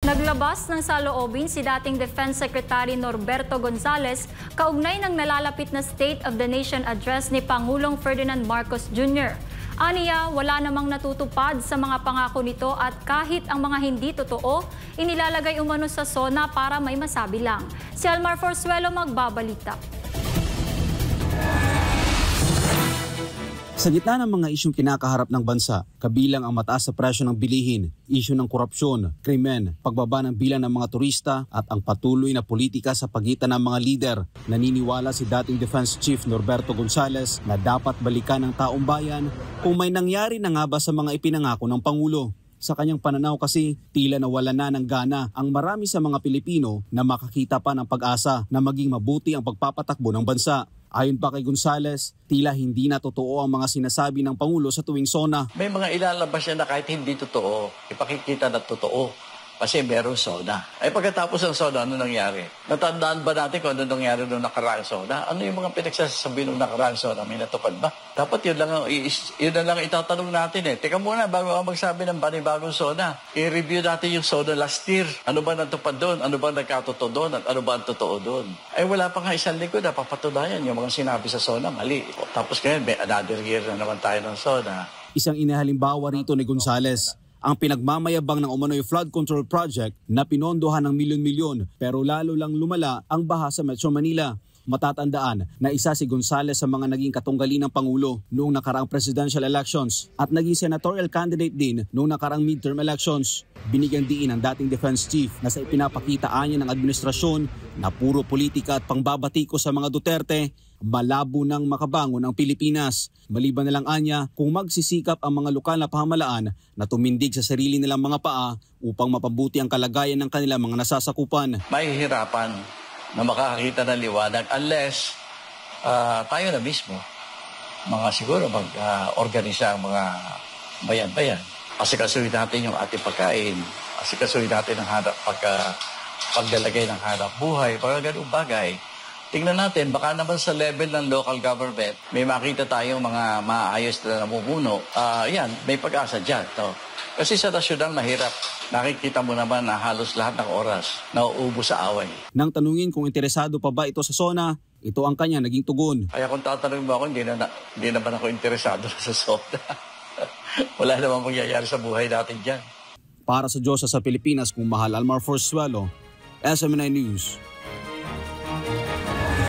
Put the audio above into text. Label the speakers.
Speaker 1: Naglabas ng saloobin si dating Defense Secretary Norberto Gonzales kaugnay ng nalalapit na State of the Nation Address ni Pangulong Ferdinand Marcos Jr. Aniya, wala namang natutupad sa mga pangako nito at kahit ang mga hindi totoo, inilalagay umano sa SONA para may masabi lang. Si Almar Forzuelo magbabalita.
Speaker 2: Sa gitna ng mga isyong kinakaharap ng bansa, kabilang ang mataas sa presyo ng bilihin, isyu ng korupsyon, krimen, pagbaba ng bilang ng mga turista at ang patuloy na politika sa pagitan ng mga lider, naniniwala si dating Defense Chief Norberto Gonzales na dapat balikan ng taong bayan kung may nangyari na nga ba sa mga ipinangako ng Pangulo. Sa kanyang pananaw kasi, tila nawala na ng gana ang marami sa mga Pilipino na makakita pa ng pag-asa na maging mabuti ang pagpapatakbo ng bansa. Ayon pa kay Gonzales, tila hindi na totoo ang mga sinasabi ng Pangulo sa tuwing SONA.
Speaker 3: May mga ilalabas siya na kahit hindi totoo, ipakikita na totoo kasi meron SONA. Ay pagkatapos ng SONA, ano nangyari? Natandaan ba natin kung ano nangyari noong nakaraang SONA? Ano yung mga pinagsasabi noong nakaraang SONA? May natupad ba? Dapat yun lang itatanong natin eh. Teka muna, bago ako magsabi ng panibagong SONA, i-review natin yung SONA last year. Ano ba natupad doon? Ano ba nagkatotoo doon? At ano ba ang totoo doon? Ay wala pa nga isang lingkod na papatunayan yung mga sinabi sa SONA, mali. Tapos ngayon, may another year na naman tayo ng SONA.
Speaker 2: Isang inahalimbawa rito ni Gonzales, ang pinagmamayabang ng umano'y flood control project na pinondohan ng milyon-milyon pero lalo lang lumala ang baha sa Metro Manila. Matatandaan na isa si Gonzales sa mga naging katunggali ng Pangulo noong nakaraang presidential elections at naging senatorial candidate din noong nakaraang midterm elections. Binigyan diin ng dating defense chief na sa ipinapakitaan niya ng administrasyon na puro politika at pangbabatiko sa mga Duterte, malabo nang makabangon ang Pilipinas. Maliban na lang anya kung magsisikap ang mga lokal na pamahalaan na tumindig sa sarili nilang mga paa upang mapabuti ang kalagayan ng kanilang mga nasasakupan.
Speaker 3: Mahihirapan na makakakita ng liwanag unless tayo na mismo, siguro mag-organisa ang mga bayan-bayan. Asikasuhin natin yung ating pagkain, asikasuhin natin ang paglalagay ng hanap buhay, para ganung bagay. Tingnan natin, baka naman sa level ng local government, may makita tayong mga maayos na namumuno. Yan, may pag-asa dyan. No? Kasi sa nasyonal, mahirap. Nakikita mo naman na halos lahat ng oras nauubos sa away.
Speaker 2: Nang tanungin kung interesado pa ba ito sa SONA, ito ang kanya naging tugon.
Speaker 3: Kaya kung tatanungin mo ako, hindi naman ako interesado sa SONA. Wala namang mangyayari sa buhay natin dyan.
Speaker 2: Para sa Diyos sa Pilipinas, kung mahal Almar Forzuelo, SMNI News.